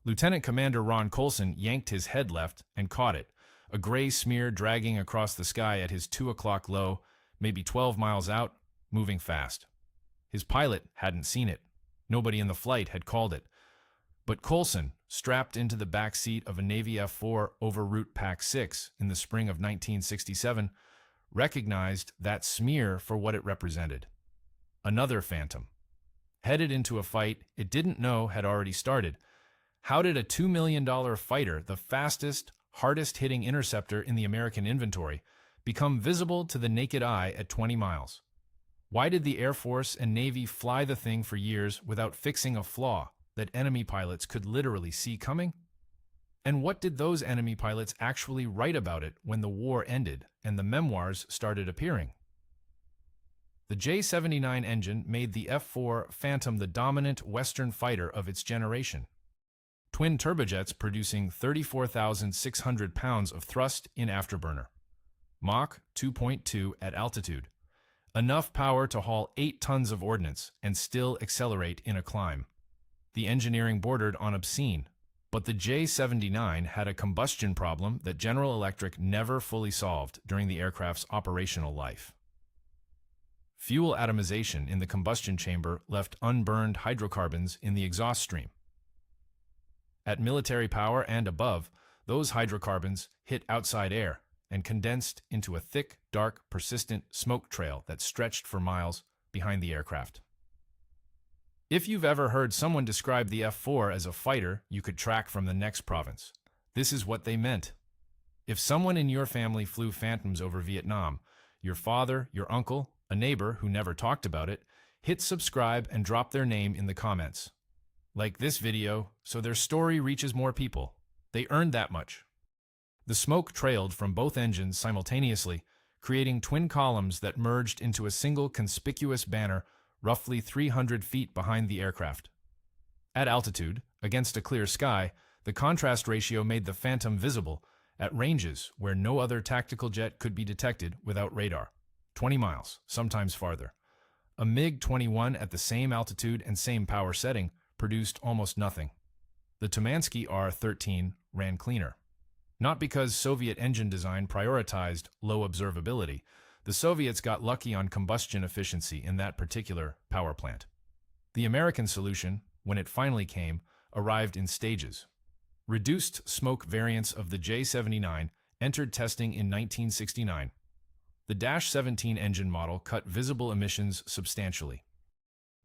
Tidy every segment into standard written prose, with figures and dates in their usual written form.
Lieutenant Commander Ron Coalson yanked his head left and caught it, a gray smear dragging across the sky at his 2 o'clock low, maybe 12 miles out, moving fast. His pilot hadn't seen it. Nobody in the flight had called it. But Coalson, strapped into the back seat of a Navy F-4 over Route Pac 6 in the spring of 1967, recognized that smear for what it represented. Another Phantom. Headed into a fight it didn't know had already started. How did a $2 million fighter, the fastest, hardest-hitting interceptor in the American inventory, become visible to the naked eye at 20 miles? Why did the Air Force and Navy fly the thing for years without fixing a flaw that enemy pilots could literally see coming? And what did those enemy pilots actually write about it when the war ended and the memoirs started appearing? The J-79 engine made the F-4 Phantom the dominant Western fighter of its generation. Twin turbojets producing 34,600 pounds of thrust in afterburner. Mach 2.2 at altitude. Enough power to haul 8 tons of ordnance and still accelerate in a climb. The engineering bordered on obscene, but the J-79 had a combustion problem that General Electric never fully solved during the aircraft's operational life. Fuel atomization in the combustion chamber left unburned hydrocarbons in the exhaust stream. At military power and above, those hydrocarbons hit outside air and condensed into a thick, dark, persistent smoke trail that stretched for miles behind the aircraft. If you've ever heard someone describe the F-4 as a fighter you could track from the next province, this is what they meant. If someone in your family flew Phantoms over Vietnam, your father, your uncle, a neighbor who never talked about it, hit subscribe and drop their name in the comments. Like this video so their story reaches more people. They earned that much. The smoke trailed from both engines simultaneously, creating twin columns that merged into a single conspicuous banner roughly 300 feet behind the aircraft. At altitude, against a clear sky, the contrast ratio made the Phantom visible at ranges where no other tactical jet could be detected without radar. 20 miles, sometimes farther. A MiG-21 at the same altitude and same power setting produced almost nothing. The Tumansky R-13 ran cleaner. Not because Soviet engine design prioritized low observability. The Soviets got lucky on combustion efficiency in that particular power plant. The American solution, when it finally came, arrived in stages. Reduced smoke variants of the J-79 entered testing in 1969. The -17 engine model cut visible emissions substantially.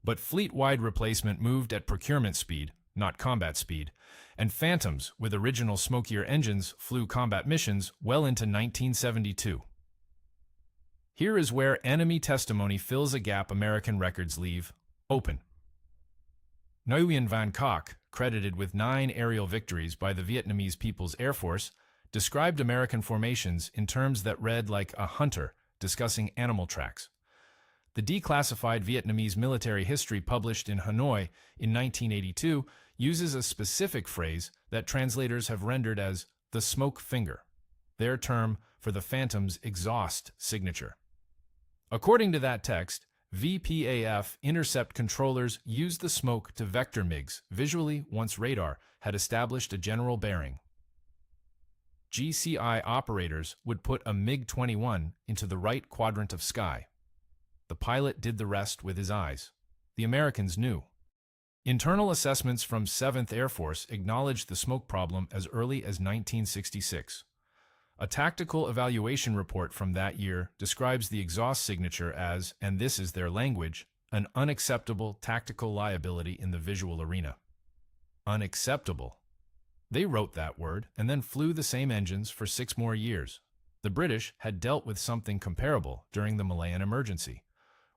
But fleet-wide replacement moved at procurement speed, not combat speed, and Phantoms with original smokier engines flew combat missions well into 1972. Here is where enemy testimony fills a gap American records leave open. Nguyen Van Cock, credited with 9 aerial victories by the Vietnamese People's Air Force, described American formations in terms that read like a hunter discussing animal tracks. The declassified Vietnamese military history published in Hanoi in 1982 uses a specific phrase that translators have rendered as the smoke finger, their term for the Phantom's exhaust signature. According to that text, VPAF intercept controllers used the smoke to vector MiGs visually once radar had established a general bearing. GCI operators would put a MiG-21 into the right quadrant of sky. The pilot did the rest with his eyes. The Americans knew. Internal assessments from 7th Air Force acknowledged the smoke problem as early as 1966. A tactical evaluation report from that year describes the exhaust signature as, and this is their language, an unacceptable tactical liability in the visual arena. Unacceptable. They wrote that word and then flew the same engines for 6 more years. The British had dealt with something comparable during the Malayan Emergency,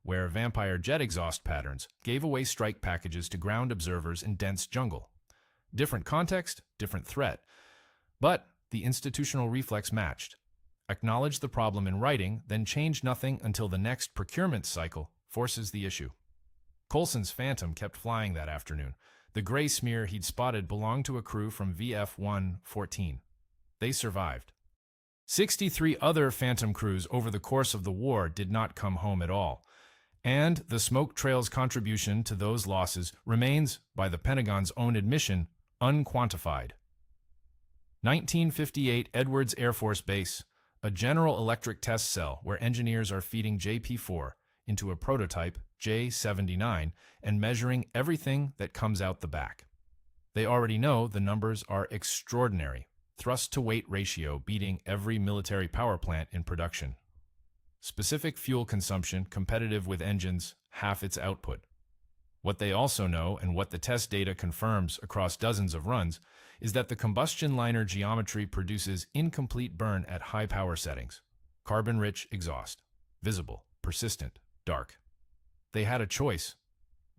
where vampire jet exhaust patterns gave away strike packages to ground observers in dense jungle. Different context, different threat. But the institutional reflex matched. Acknowledge the problem in writing, then change nothing until the next procurement cycle forces the issue. Coalson's Phantom kept flying that afternoon. The gray smear he'd spotted belonged to a crew from VF-114. They survived. 63 other Phantom crews over the course of the war did not come home at all. And the smoke trail's contribution to those losses remains, by the Pentagon's own admission, unquantified. 1958 Edwards Air Force Base, a General Electric test cell where engineers are feeding JP-4 into a prototype J-79 and measuring everything that comes out the back. They already know the numbers are extraordinary, thrust-to-weight ratio beating every military power plant in production. Specific fuel consumption competitive with engines, half its output. What they also know, and what the test data confirms across dozens of runs, is that the combustion liner geometry produces incomplete burn at high power settings. Carbon-rich exhaust. Visible, persistent, dark. They had a choice.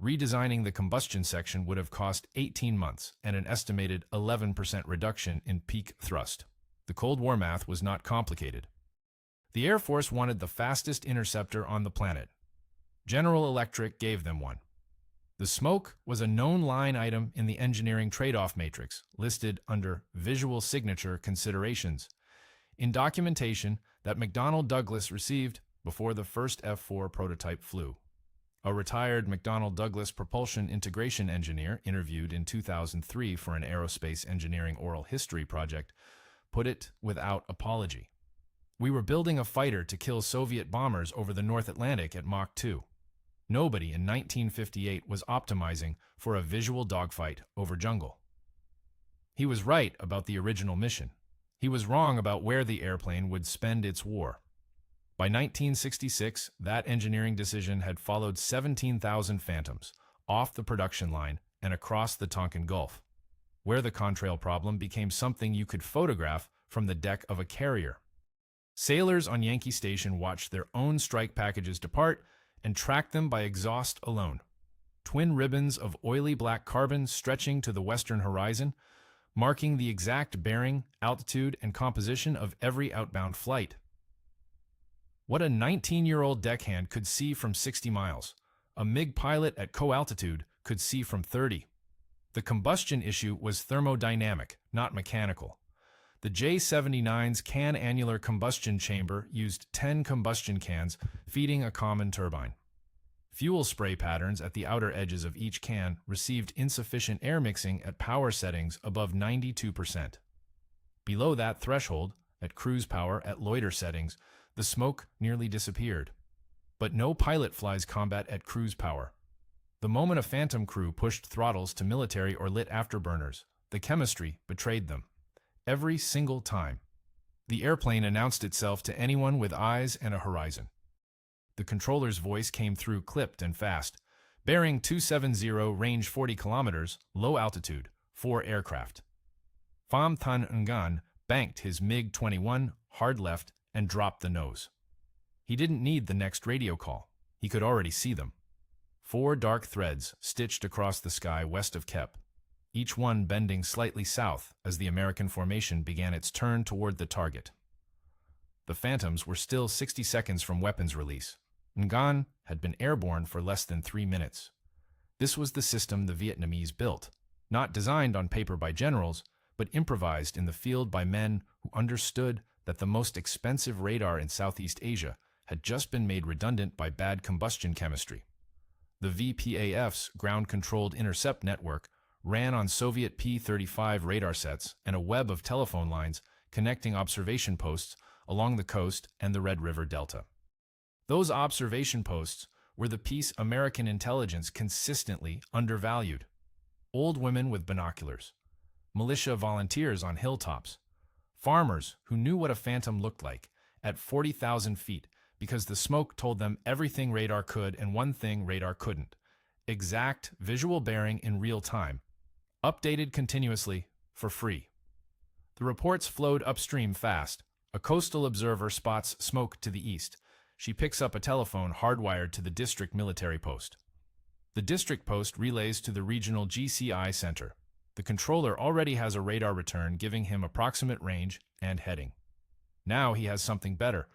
Redesigning the combustion section would have cost 18 months and an estimated 11% reduction in peak thrust. The Cold War math was not complicated. The Air Force wanted the fastest interceptor on the planet. General Electric gave them one. The smoke was a known line item in the engineering trade-off matrix, listed under visual signature considerations, in documentation that McDonnell Douglas received before the first F-4 prototype flew. A retired McDonnell Douglas propulsion integration engineer interviewed in 2003 for an aerospace engineering oral history project put it without apology. "We were building a fighter to kill Soviet bombers over the North Atlantic at Mach 2. Nobody in 1958 was optimizing for a visual dogfight over jungle." He was right about the original mission. He was wrong about where the airplane would spend its war. By 1966, that engineering decision had followed 17,000 Phantoms off the production line and across the Tonkin Gulf, where the contrail problem became something you could photograph from the deck of a carrier. Sailors on Yankee Station watched their own strike packages depart and tracked them by exhaust alone. Twin ribbons of oily black carbon stretching to the western horizon, marking the exact bearing, altitude, and composition of every outbound flight. What a 19-year-old deckhand could see from 60 miles, a MiG pilot at co-altitude could see from 30. The combustion issue was thermodynamic, not mechanical. The J-79's can-annular combustion chamber used 10 combustion cans feeding a common turbine. Fuel spray patterns at the outer edges of each can received insufficient air mixing at power settings above 92%. Below that threshold, at cruise power at loiter settings, the smoke nearly disappeared. But no pilot flies combat at cruise power. The moment a Phantom crew pushed throttles to military or lit afterburners, the chemistry betrayed them. Every single time. The airplane announced itself to anyone with eyes and a horizon. The controller's voice came through clipped and fast. Bearing 270, range 40 kilometers, low altitude, 4 aircraft. Pham Thanh Nguyen banked his MiG-21, hard left, and dropped the nose. He didn't need the next radio call. He could already see them. 4 dark threads stitched across the sky west of Kep, each one bending slightly south as the American formation began its turn toward the target. The Phantoms were still 60 seconds from weapons release. Nguyen had been airborne for less than 3 minutes. This was the system the Vietnamese built, not designed on paper by generals, but improvised in the field by men who understood that the most expensive radar in Southeast Asia had just been made redundant by bad combustion chemistry. The VPAF's ground-controlled intercept network ran on Soviet P-35 radar sets and a web of telephone lines connecting observation posts along the coast and the Red River Delta. Those observation posts were the piece American intelligence consistently undervalued. Old women with binoculars, militia volunteers on hilltops, farmers who knew what a Phantom looked like at 40,000 feet because the smoke told them everything radar could and one thing radar couldn't. Exact visual bearing in real time, updated continuously for free. The reports flowed upstream fast. A coastal observer spots smoke to the east. She picks up a telephone hardwired to the district military post. The district post relays to the regional GCI center. The controller already has a radar return giving him approximate range and heading. Now he has something better,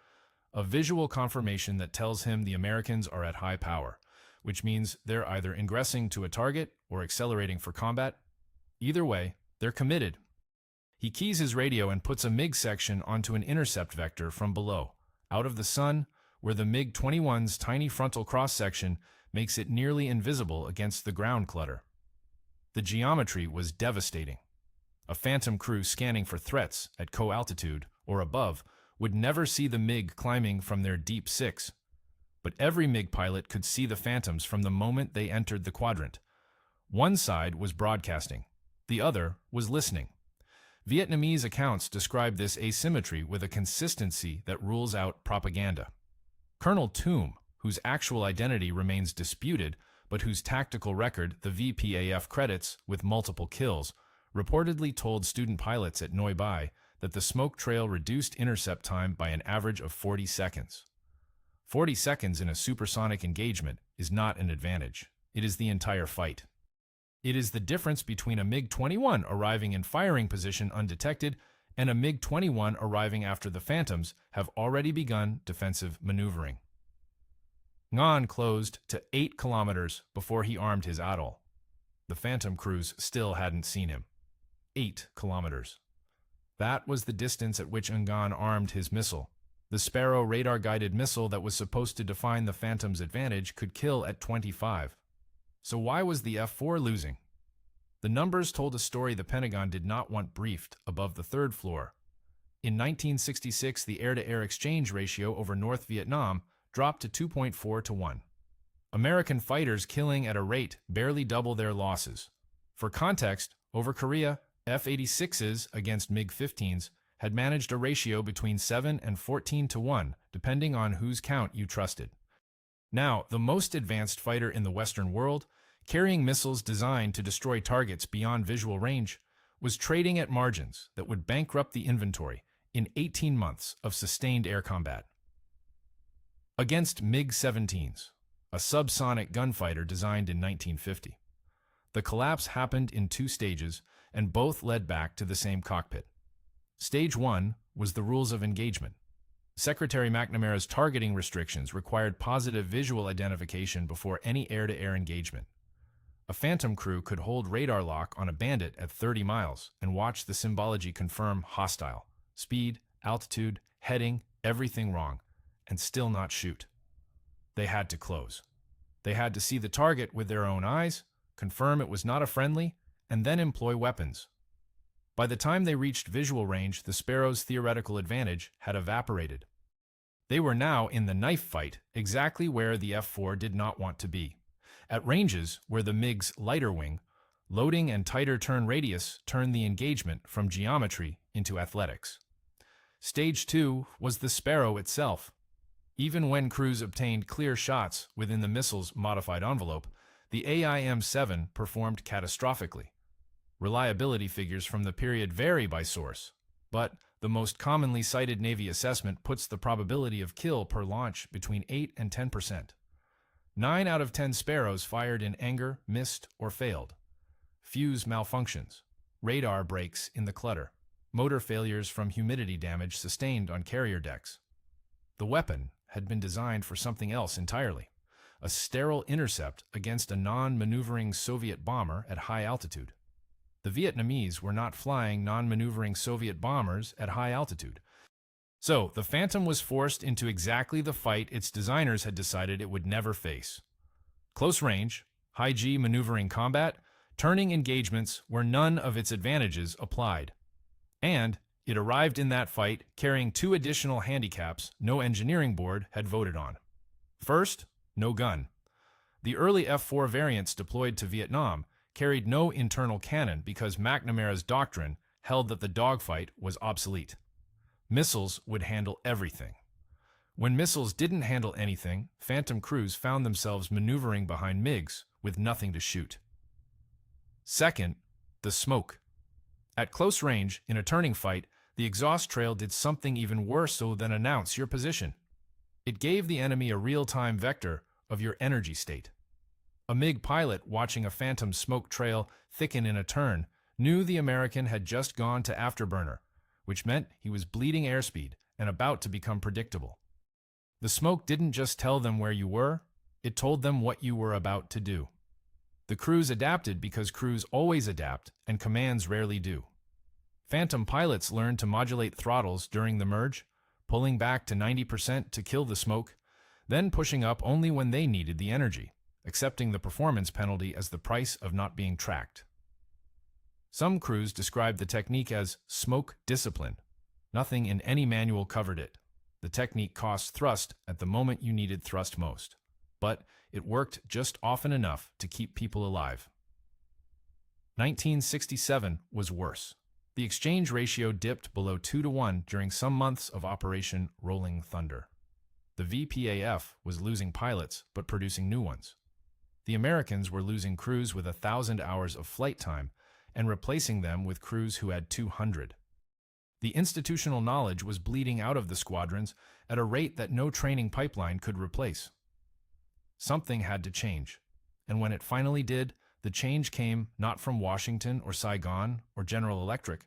a visual confirmation that tells him the Americans are at high power, which means they're either ingressing to a target or accelerating for combat. Either way, they're committed. He keys his radio and puts a MiG section onto an intercept vector from below, out of the sun, where the MiG-21's tiny frontal cross-section makes it nearly invisible against the ground clutter. The geometry was devastating. A Phantom crew scanning for threats at co-altitude or above would never see the MiG climbing from their deep six. But every MiG pilot could see the Phantoms from the moment they entered the quadrant. One side was broadcasting, the other was listening. Vietnamese accounts describe this asymmetry with a consistency that rules out propaganda. Colonel Tum, whose actual identity remains disputed, but whose tactical record the VPAF credits with multiple kills, reportedly told student pilots at Noi Bai that the smoke trail reduced intercept time by an average of 40 seconds. 40 seconds in a supersonic engagement is not an advantage. It is the entire fight. It is the difference between a MiG-21 arriving in firing position undetected and a MiG-21 arriving after the Phantoms have already begun defensive maneuvering. Ngan closed to 8 kilometers before he armed his atoll. The Phantom crews still hadn't seen him. 8 kilometers. That was the distance at which Ngan armed his missile. The Sparrow radar-guided missile that was supposed to define the Phantom's advantage could kill at 25. So why was the F-4 losing? The numbers told a story the Pentagon did not want briefed above the third floor. In 1966, the air-to-air exchange ratio over North Vietnam dropped to 2.4 to 1. American fighters killing at a rate barely double their losses. For context, over Korea, F-86s against MiG-15s had managed a ratio between 7 and 14 to 1, depending on whose count you trusted. Now, the most advanced fighter in the Western world, carrying missiles designed to destroy targets beyond visual range, was trading at margins that would bankrupt the inventory in 18 months of sustained air combat. Against MiG-17s, a subsonic gunfighter designed in 1950. The collapse happened in 2 stages, and both led back to the same cockpit. Stage 1 was the rules of engagement. Secretary McNamara's targeting restrictions required positive visual identification before any air-to-air engagement. A Phantom crew could hold radar lock on a Bandit at 30 miles and watch the symbology confirm hostile, speed, altitude, heading, everything wrong, and still not shoot. They had to close. They had to see the target with their own eyes, confirm it was not a friendly, and then employ weapons. By the time they reached visual range, the Sparrow's theoretical advantage had evaporated. They were now in the knife fight, exactly where the F-4 did not want to be. At ranges where the MiG's lighter wing, loading and tighter turn radius turned the engagement from geometry into athletics. Stage 2 was the Sparrow itself. Even when crews obtained clear shots within the missile's modified envelope, the AIM-7 performed catastrophically. Reliability figures from the period vary by source, but the most commonly cited Navy assessment puts the probability of kill per launch between 8 and 10%. 9 out of 10 Sparrows fired in anger, missed, or failed. Fuse malfunctions, radar breaks in the clutter, motor failures from humidity damage sustained on carrier decks. The weapon had been designed for something else entirely, a sterile intercept against a non-maneuvering Soviet bomber at high altitude. The Vietnamese were not flying non-maneuvering Soviet bombers at high altitude. So, the Phantom was forced into exactly the fight its designers had decided it would never face. Close range, high-G maneuvering combat, turning engagements where none of its advantages applied. And it arrived in that fight carrying 2 additional handicaps no engineering board had voted on. First, no gun. The early F-4 variants deployed to Vietnam carried no internal cannon because McNamara's doctrine held that the dogfight was obsolete. Missiles would handle everything. When missiles didn't handle anything, Phantom crews found themselves maneuvering behind MiGs with nothing to shoot. Second, the smoke. At close range, in a turning fight, the exhaust trail did something even worse than announce your position. It gave the enemy a real-time vector of your energy state. A MiG pilot watching a Phantom smoke trail thicken in a turn knew the American had just gone to afterburner, which meant he was bleeding airspeed and about to become predictable. The smoke didn't just tell them where you were, it told them what you were about to do. The crews adapted because crews always adapt and commands rarely do. Phantom pilots learned to modulate throttles during the merge, pulling back to 90% to kill the smoke, then pushing up only when they needed the energy, accepting the performance penalty as the price of not being tracked. Some crews described the technique as smoke discipline. Nothing in any manual covered it. The technique cost thrust at the moment you needed thrust most, but it worked just often enough to keep people alive. 1967 was worse. The exchange ratio dipped below 2-to-1 during some months of Operation Rolling Thunder. The VPAF was losing pilots but producing new ones. The Americans were losing crews with 1,000 hours of flight time and replacing them with crews who had 200. The institutional knowledge was bleeding out of the squadrons at a rate that no training pipeline could replace. Something had to change, and when it finally did, the change came not from Washington or Saigon or General Electric.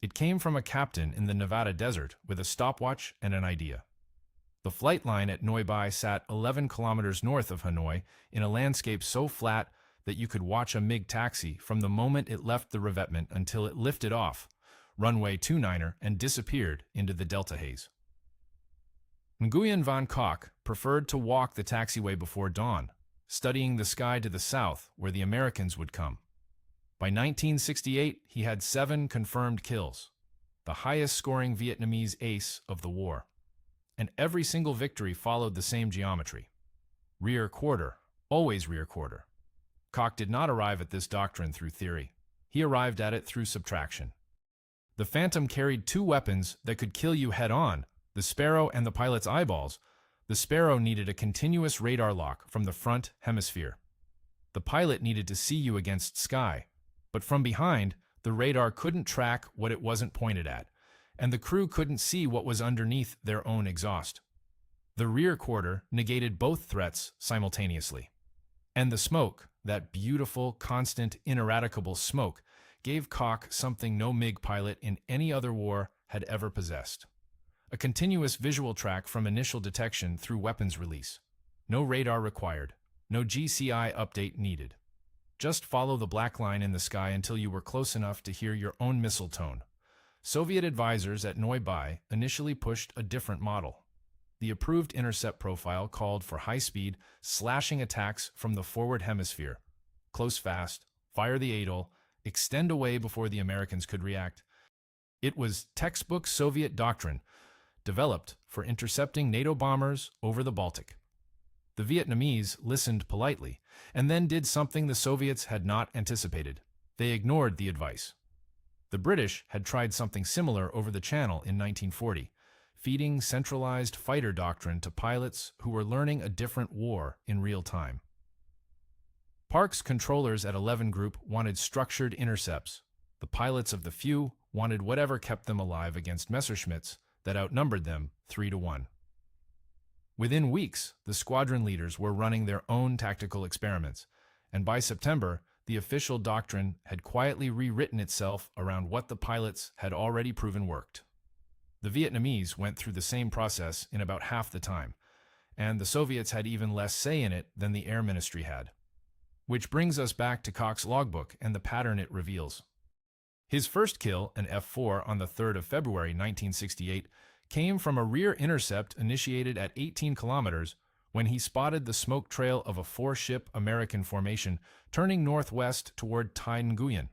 It came from a captain in the Nevada desert with a stopwatch and an idea. The flight line at Noi Bai sat 11 kilometers north of Hanoi in a landscape so flat that you could watch a MiG taxi from the moment it left the revetment until it lifted off, runway 29er, and disappeared into the delta haze. Nguyen Van Kock preferred to walk the taxiway before dawn, studying the sky to the south where the Americans would come. By 1968, he had 7 confirmed kills, the highest-scoring Vietnamese ace of the war. And every single victory followed the same geometry. Rear quarter, always rear quarter. Koch did not arrive at this doctrine through theory. He arrived at it through subtraction. The Phantom carried 2 weapons that could kill you head-on, the Sparrow and the pilot's eyeballs. The Sparrow needed a continuous radar lock from the front hemisphere. The pilot needed to see you against sky, but from behind, the radar couldn't track what it wasn't pointed at, and the crew couldn't see what was underneath their own exhaust. The rear quarter negated both threats simultaneously. And the smoke, that beautiful, constant, ineradicable smoke, gave Koch something no MiG pilot in any other war had ever possessed. A continuous visual track from initial detection through weapons release. No radar required. No GCI update needed. Just follow the black line in the sky until you were close enough to hear your own missile tone. Soviet advisors at Noi Bai initially pushed a different model. The approved intercept profile called for high-speed, slashing attacks from the forward hemisphere. Close fast, fire the ADOL, extend away before the Americans could react. It was textbook Soviet doctrine, developed for intercepting NATO bombers over the Baltic. The Vietnamese listened politely, and then did something the Soviets had not anticipated. They ignored the advice. The British had tried something similar over the Channel in 1940, feeding centralized fighter doctrine to pilots who were learning a different war in real time. Park's controllers at 11 Group wanted structured intercepts. The pilots of the few wanted whatever kept them alive against Messerschmitts that outnumbered them 3-to-1. Within weeks, the squadron leaders were running their own tactical experiments, and by September, the official doctrine had quietly rewritten itself around what the pilots had already proven worked. The Vietnamese went through the same process in about half the time, and the Soviets had even less say in it than the Air Ministry had. Which brings us back to Koch's logbook and the pattern it reveals. His first kill, an F-4 on the 3rd of February 1968, came from a rear intercept initiated at 18 kilometers when he spotted the smoke trail of a 4-ship American formation turning northwest toward Tai Nguyen.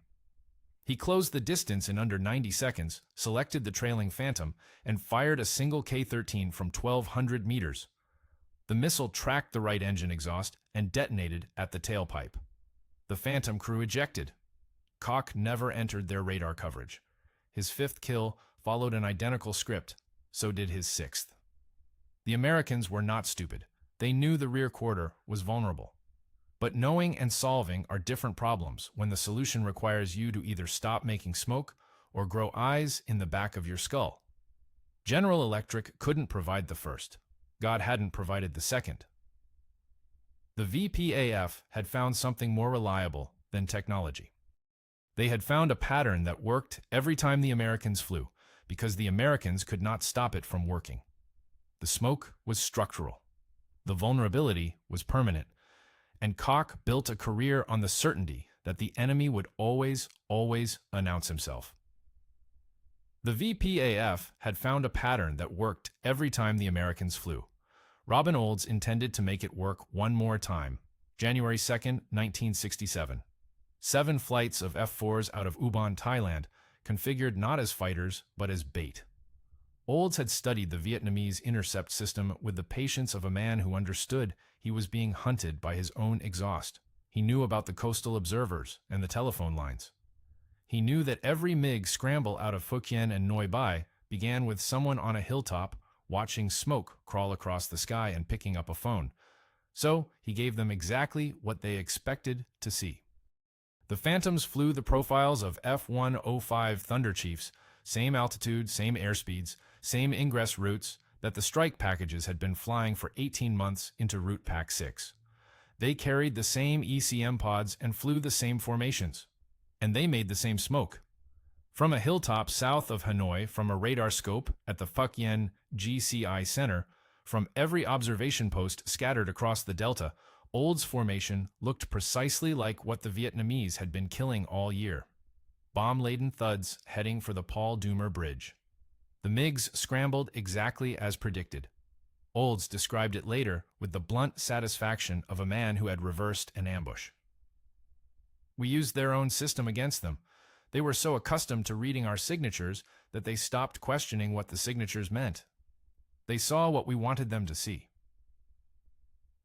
He closed the distance in under 90 seconds, selected the trailing Phantom, and fired a single K-13 from 1,200 meters. The missile tracked the right engine exhaust and detonated at the tailpipe. The Phantom crew ejected. Koch never entered their radar coverage. His 5th kill followed an identical script, so did his 6th. The Americans were not stupid. They knew the rear quarter was vulnerable. But knowing and solving are different problems when the solution requires you to either stop making smoke or grow eyes in the back of your skull. General Electric couldn't provide the first. God hadn't provided the second. The VPAF had found something more reliable than technology. They had found a pattern that worked every time the Americans flew, because the Americans could not stop it from working. The smoke was structural. The vulnerability was permanent. And Koch built a career on the certainty that the enemy would always announce himself. The VPAF had found a pattern that worked every time the Americans flew. Robin Olds intended to make it work one more time, January 2nd, 1967. 7 flights of F-4s out of Ubon, Thailand, configured not as fighters but as bait. Olds had studied the Vietnamese intercept system with the patience of a man who understood he was being hunted by his own exhaust. He knew about the coastal observers and the telephone lines. He knew that every MiG scramble out of Phu Quyen and Noi Bai began with someone on a hilltop watching smoke crawl across the sky and picking up a phone. So he gave them exactly what they expected to see. The Phantoms flew the profiles of F-105 Thunder Chiefs, same altitude, same airspeeds, same ingress routes that the strike packages had been flying for 18 months into Route Pack 6. They carried the same ECM pods and flew the same formations. And they made the same smoke. From a hilltop south of Hanoi, from a radar scope at the Phu Quyen GCI Center, from every observation post scattered across the delta, Old's formation looked precisely like what the Vietnamese had been killing all year. Bomb-laden thuds heading for the Paul Doomer Bridge. The MiGs scrambled exactly as predicted. Olds described it later with the blunt satisfaction of a man who had reversed an ambush. We used their own system against them. They were so accustomed to reading our signatures that they stopped questioning what the signatures meant. They saw what we wanted them to see.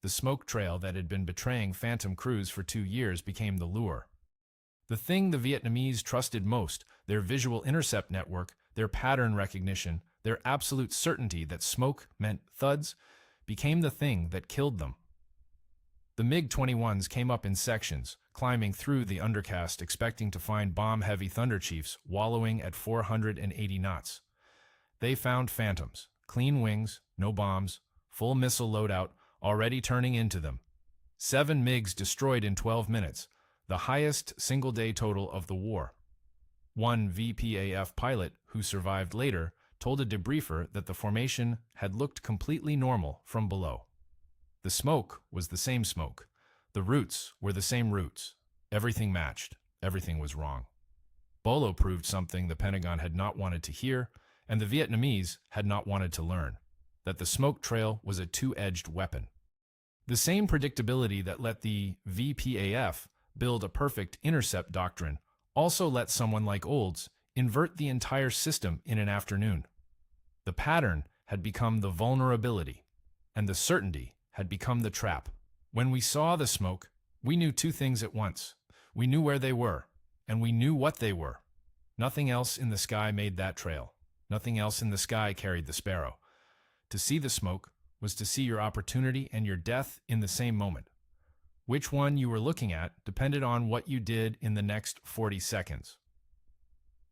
The smoke trail that had been betraying Phantom crews for 2 years became the lure. The thing the Vietnamese trusted most, their visual intercept network, their pattern recognition, their absolute certainty that smoke meant thuds, became the thing that killed them. The MiG-21s came up in sections, climbing through the undercast expecting to find bomb-heavy Thunder Chiefs wallowing at 480 knots. They found Phantoms, clean wings, no bombs, full missile loadout, already turning into them. 7 MiGs destroyed in 12 minutes, the highest single-day total of the war. One VPAF pilot, who survived later, told a debriefer that the formation had looked completely normal from below. The smoke was the same smoke. The routes were the same routes. Everything matched. Everything was wrong. Bolo proved something the Pentagon had not wanted to hear, and the Vietnamese had not wanted to learn, that the smoke trail was a two-edged weapon. The same predictability that let the VPAF build a perfect intercept doctrine also let someone like Olds invert the entire system in an afternoon. The pattern had become the vulnerability, and the certainty had become the trap. When we saw the smoke, we knew 2 things at once. We knew where they were, and we knew what they were. Nothing else in the sky made that trail. Nothing else in the sky carried the sparrow. To see the smoke was to see your opportunity and your death in the same moment. Which one you were looking at depended on what you did in the next 40 seconds.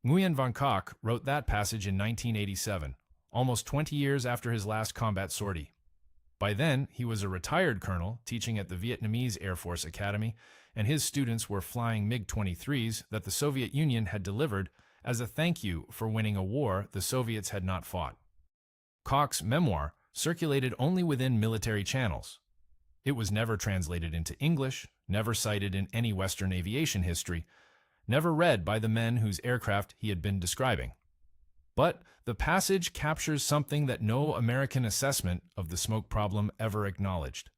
Nguyen Van Kock wrote that passage in 1987, almost 20 years after his last combat sortie. By then, he was a retired colonel teaching at the Vietnamese Air Force Academy, and his students were flying MiG-23s that the Soviet Union had delivered as a thank you for winning a war the Soviets had not fought. Koch's memoir circulated only within military channels. It was never translated into English, never cited in any Western aviation history, never read by the men whose aircraft he had been describing. But the passage captures something that no American assessment of the smoke problem ever acknowledged.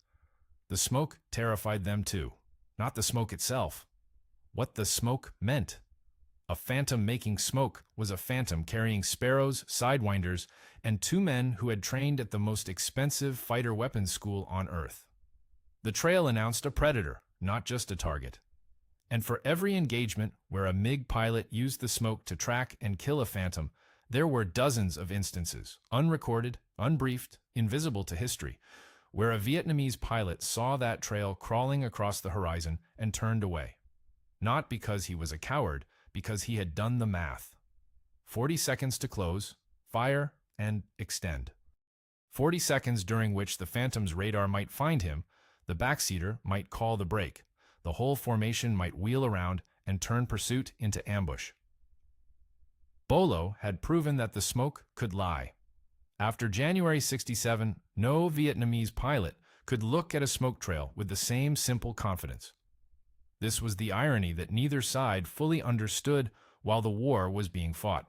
The smoke terrified them too, not the smoke itself. What the smoke meant. A phantom making smoke was a phantom carrying sparrows, sidewinders, and 2 men who had trained at the most expensive fighter weapons school on Earth. The trail announced a predator, not just a target. And for every engagement where a MiG pilot used the smoke to track and kill a phantom, there were dozens of instances, unrecorded, unbriefed, invisible to history, where a Vietnamese pilot saw that trail crawling across the horizon and turned away. Not because he was a coward, because he had done the math. 40 seconds to close, fire, and extend. 40 seconds during which the Phantom's radar might find him, the backseater might call the brake, the whole formation might wheel around and turn pursuit into ambush. Bolo had proven that the smoke could lie. After January 67, no Vietnamese pilot could look at a smoke trail with the same simple confidence. This was the irony that neither side fully understood while the war was being fought.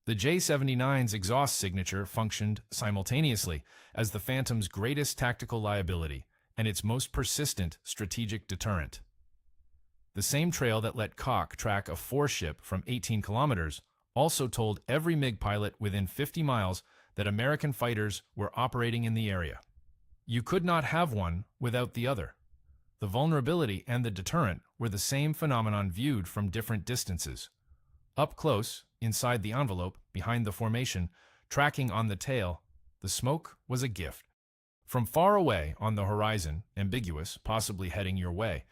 The J-79's exhaust signature functioned simultaneously as the Phantom's greatest tactical liability and its most persistent strategic deterrent. The same trail that let Koch track a four-ship from 18 kilometers also told every MiG pilot within 50 miles that American fighters were operating in the area. You could not have one without the other. The vulnerability and the deterrent were the same phenomenon viewed from different distances. Up close, inside the envelope, behind the formation, tracking on the tail, the smoke was a gift. From far away on the horizon, ambiguous, possibly heading your way,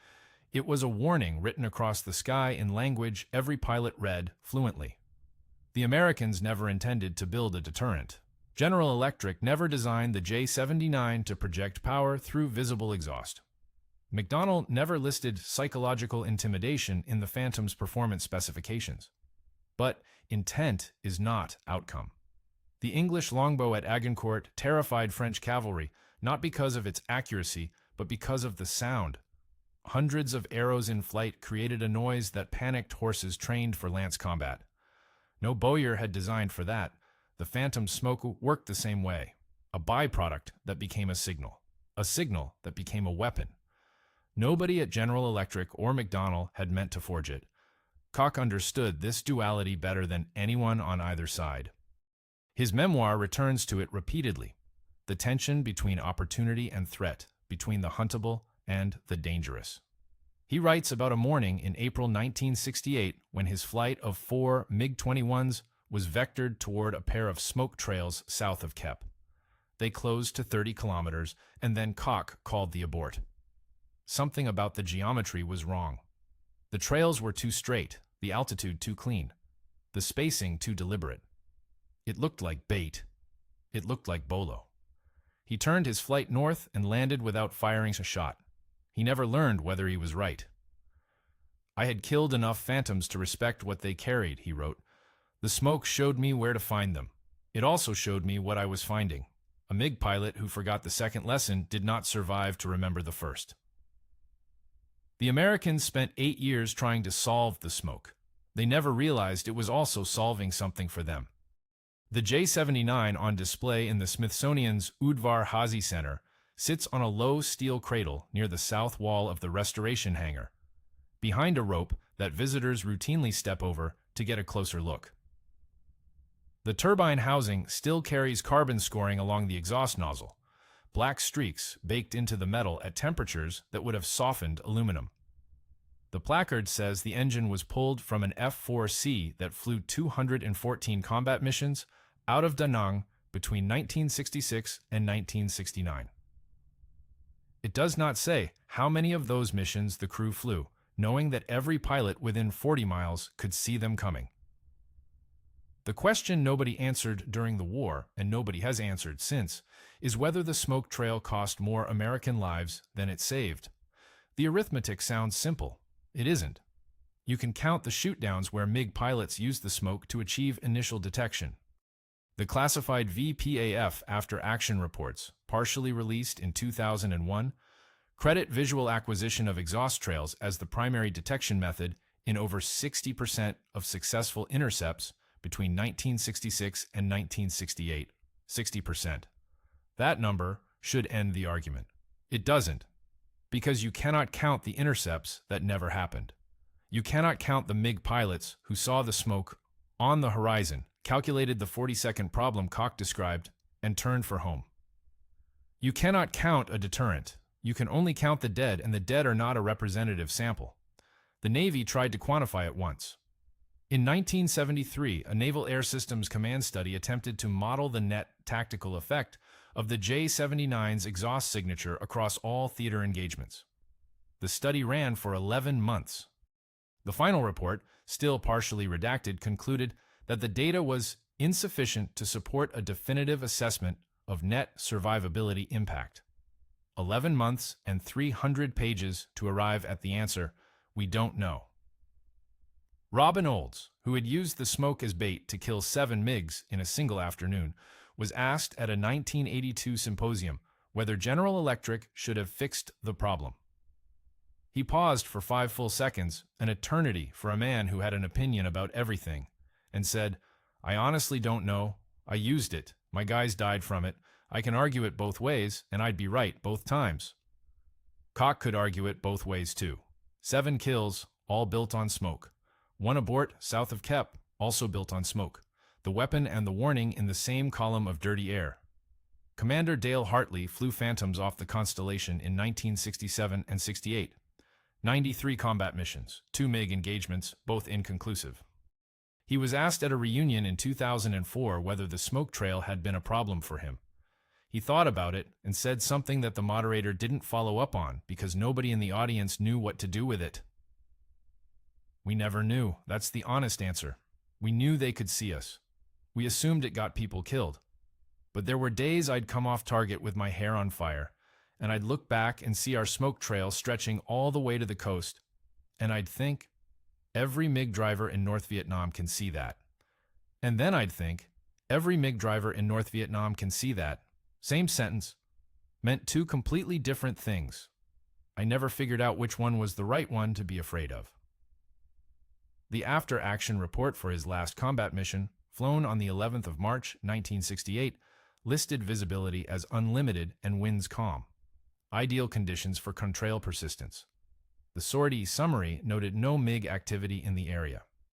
it was a warning written across the sky in language every pilot read fluently. The Americans never intended to build a deterrent. General Electric never designed the J-79 to project power through visible exhaust. McDonnell never listed psychological intimidation in the Phantom's performance specifications. But intent is not outcome. The English longbow at Agincourt terrified French cavalry, not because of its accuracy, but because of the sound. Hundreds of arrows in flight created a noise that panicked horses trained for lance combat. No bowyer had designed for that. The Phantom's smoke worked the same way. A byproduct that became a signal that became a weapon. Nobody at General Electric or McDonnell had meant to forge it. Koch understood this duality better than anyone on either side. His memoir returns to it repeatedly, the tension between opportunity and threat, between the huntable and the dangerous. He writes about a morning in April 1968 when his flight of 4 MiG-21s was vectored toward a pair of smoke trails south of Kep. They closed to 30 kilometers, and then Koch called the abort. Something about the geometry was wrong. The trails were too straight, the altitude too clean, the spacing too deliberate. It looked like bait. It looked like bolo. He turned his flight north and landed without firing a shot. He never learned whether he was right. I had killed enough Phantoms to respect what they carried, he wrote. The smoke showed me where to find them. It also showed me what I was finding. A MiG pilot who forgot the second lesson did not survive to remember the first. The Americans spent 8 years trying to solve the smoke. They never realized it was also solving something for them. The J-79 on display in the Smithsonian's Udvar Hazy Center sits on a low steel cradle near the south wall of the restoration hangar, behind a rope that visitors routinely step over to get a closer look. The turbine housing still carries carbon scoring along the exhaust nozzle, black streaks baked into the metal at temperatures that would have softened aluminum. The placard says the engine was pulled from an F-4C that flew 214 combat missions out of Da Nang between 1966 and 1969. It does not say how many of those missions the crew flew, knowing that every pilot within 40 miles could see them coming. The question nobody answered during the war, and nobody has answered since, is whether the smoke trail cost more American lives than it saved. The arithmetic sounds simple. It isn't. You can count the shootdowns where MiG pilots used the smoke to achieve initial detection. The classified VPAF after-action reports, partially released in 2001, credit visual acquisition of exhaust trails as the primary detection method in over 60% of successful intercepts between 1966 and 1968. 60%. That number should end the argument. It doesn't, because you cannot count the intercepts that never happened. You cannot count the MiG pilots who saw the smoke on the horizon, calculated the 40-second problem Koch described, and turned for home. You cannot count a deterrent. You can only count the dead, and the dead are not a representative sample. The Navy tried to quantify it once. In 1973, a Naval Air Systems Command study attempted to model the net tactical effect of the J-79's exhaust signature across all theater engagements. The study ran for 11 months. The final report, still partially redacted, concluded that the data was insufficient to support a definitive assessment of net survivability impact. 11 months and 300 pages to arrive at the answer, we don't know. Robin Olds, who had used the smoke as bait to kill 7 MiGs in a single afternoon, was asked at a 1982 symposium whether General Electric should have fixed the problem. He paused for 5 full seconds, an eternity for a man who had an opinion about everything, and said, "I honestly don't know. I used it. My guys died from it. I can argue it both ways, and I'd be right both times." Koch could argue it both ways too. 7 kills, all built on smoke. 1 abort south of Kep, also built on smoke. The weapon and the warning in the same column of dirty air. Commander Dale Hartley flew Phantoms off the Constellation in 1967 and 68. 93 combat missions, 2 MiG engagements, both inconclusive. He was asked at a reunion in 2004 whether the smoke trail had been a problem for him. He thought about it and said something that the moderator didn't follow up on because nobody in the audience knew what to do with it. We never knew. That's the honest answer. We knew they could see us. We assumed it got people killed. But there were days I'd come off target with my hair on fire, and I'd look back and see our smoke trail stretching all the way to the coast, and I'd think, every MiG driver in North Vietnam can see that. And then I'd think, every MiG driver in North Vietnam can see that. Same sentence, meant 2 completely different things. I never figured out which one was the right one to be afraid of. The after-action report for his last combat mission, flown on the 11th of March, 1968, listed visibility as unlimited and winds calm. Ideal conditions for contrail persistence. The sortie summary noted no MiG activity in the area.